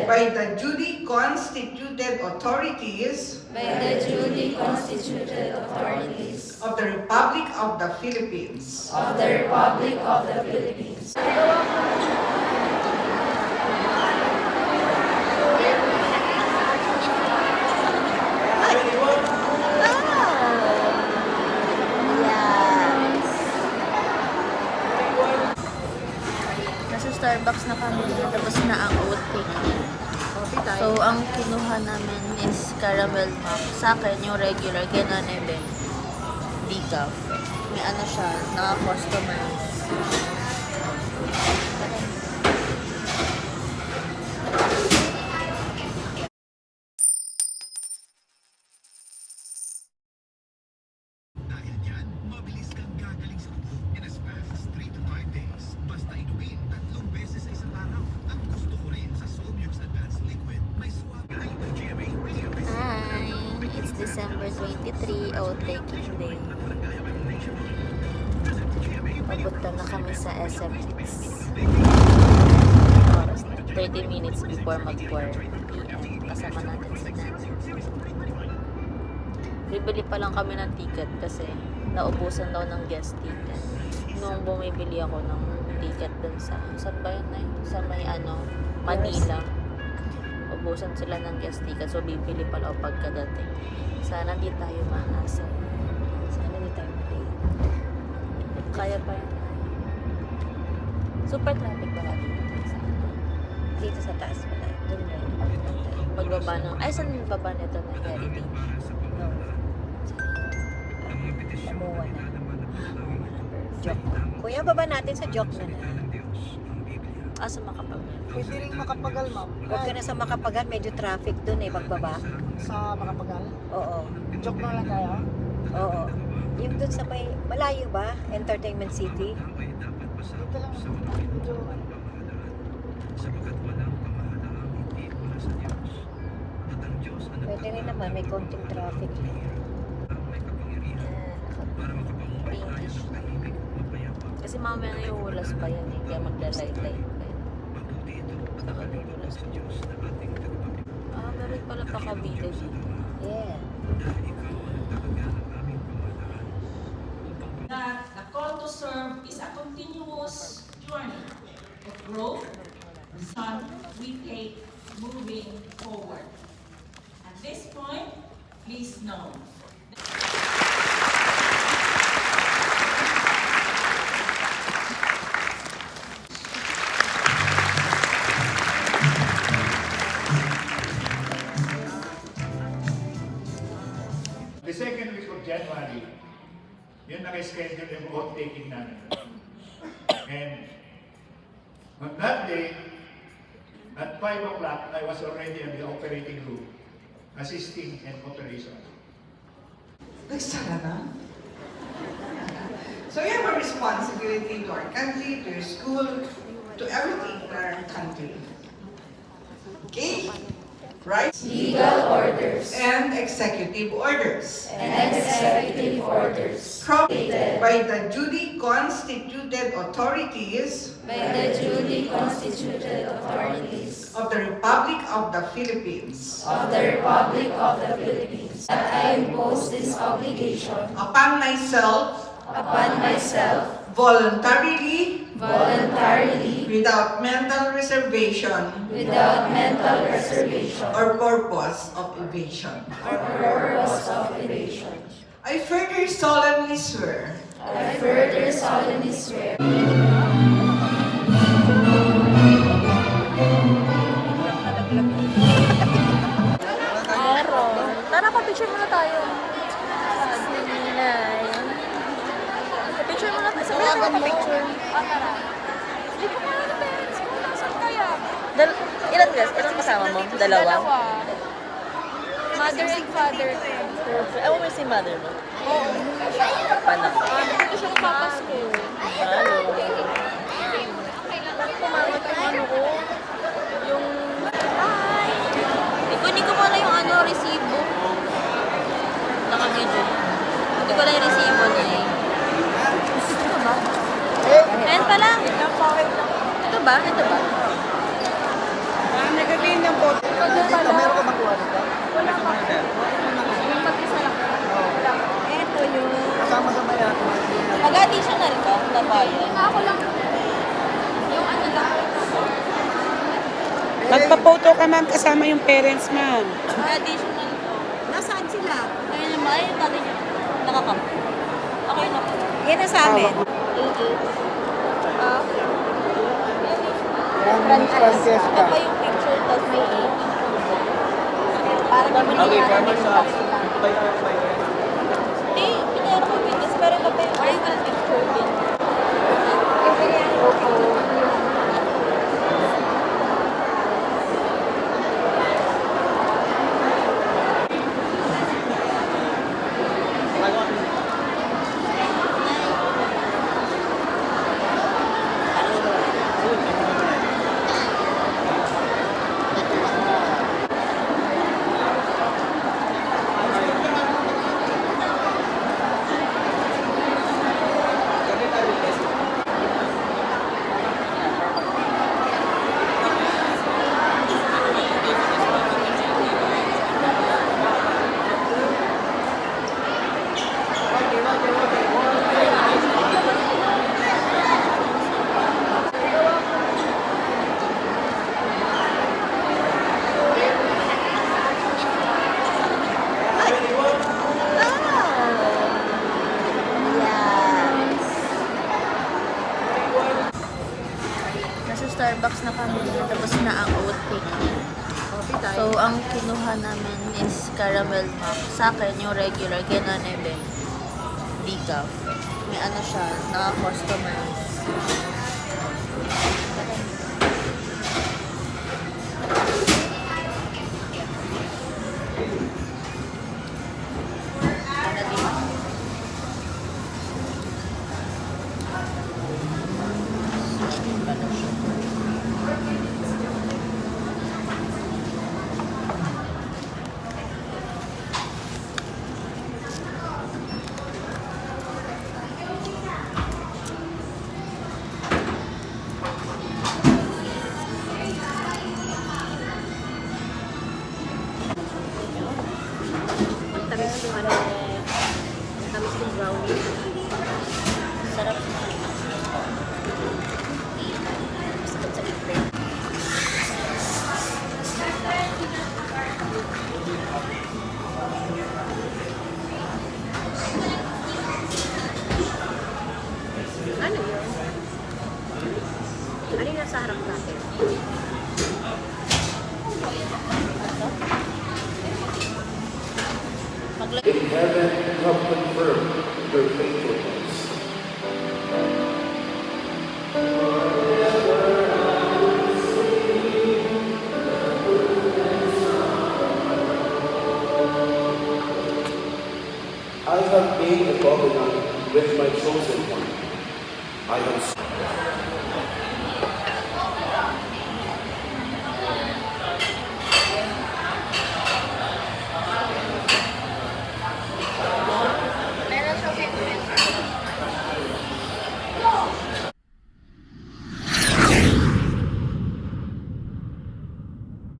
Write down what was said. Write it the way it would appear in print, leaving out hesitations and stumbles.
by the duly constituted authorities of the Republic of the Philippines. Nasa Starbucks na kami, tapos na ang oat cake. So, ang kinuha namin is caramel milk. Sa akin, yung regular, kaya nanay decaf. May ano siya, naka-customize. Dahil dyan, mabilis kang gagaling sa ubo in as fast as 3 to 5 days. Basta inumin 3 beses sa isang araw. Ang gusto ko rin sa Somux Advanced Liquid, may swab ay the GMA Radio. Hi! It's December 23, oat taking day. Papunta na kami sa SMX. Oras na, 30 minutes before mag-4 p.m. Kasama natin si Nancy. Bibili pa lang kami ng ticket kasi naubusan daw ng guest ticket. Nung bumibili ako ng ticket dun sa, saan ba yun na yun? Sa may Manila. Ubusan sila ng guest ticket, so bibili pala ako pagkadating. Sana di tayo mahasal. Sana di tayo malate. Kaya pa yun. Super traffic pala dito sa taas pala. Doon na yun. Pagbaba ng, ay saan baba nito na heritage? No. Umuwa na. Joke. Kuya, baba natin sa joke na na. Sa Makapagal. Pwede rin makapagal, ma'am. Huwag ka na sa Makapagal, medyo traffic dun eh, pagbaba. Sa makapagal. Oo. Joke na lang tayo. Oo. Yung dun sa may, malayo ba? Entertainment City? Dito lang. Medyo, Pwede rin naman, may konting traffic. Pinkish. Kasi mamaya na yung ulas pa yan eh. Kaya magla-light-light pa yan. Saka yung ulas pa yan. Meron pala pa Cavite dito. Yeah. That the call to serve is a continuous journey of growth that we take moving forward. At this point, please know The second week of January, yun naka-schedule yung vote taking namin. And on that day, at 5 o'clock, I was already in the operating room, assisting in operations. Nagsara na? So you have a responsibility to our country, to your school, to everything in our country. Okay? Right? Legal orders And executive orders. and executive orders Promulgated by the duly constituted authorities by the duly constituted authorities of the Republic of the Philippines of the Republic of the Philippines, that I impose this obligation upon myself voluntarily, without mental reservation without mental reservation or purpose of evasion. or purpose of evasion. I further solemnly swear I further solemnly swear Meron. Tara, pa-picture muna tayo. Sabi ni Nay. Pa-picture muna tayo. Sabi natin pa-picture. Tara. Hindi ko kaya ng parents ko. Nasaan kaya? Ilan guys? Ilan kasama mo? Dalawa? Mother and father. Perfect. Ewan mo si mother mo? Oo. Paano? Dito siya papasko. Hello. Pumangat yung ano ko. Yung... Hi! Ikunin ko muna yung resibo. Naka-video. Hindi ko lang yung resibo na eh. Ito ba? Ayan pala. Ito ba? Ito ba? nagabihin ng na bayan. Ako lang. Yung ano lang. Magpa-photo ka ma'am kasama yung parents ma'am. Additional to. Nasaan sila? Ayun naman, ayun natin yun. Nakakap. Okay na po. Yan na sa amin. Ah? Yan, Miss Francesca. Ito pa yung picture, tapos may 18. Parang kami Okay, farmers Hindi, pinero ko yung witness, pero ito pa yung original picture din. Nasa Starbucks na kami, tapos na ang oat cake. So, ang kinuha namin is caramel mac. Sa akin, yung regular, Genonebe, decaf. May ano siya, naka-customize. Tamis yung ano. Tamis yung brownie. Sarap. Sakit sa itlog. Ano yun? Ano yung nasa harap natin? Maglagay. In heaven, you have confirmed your faithfulness. I have made a covenant with my chosen one. I have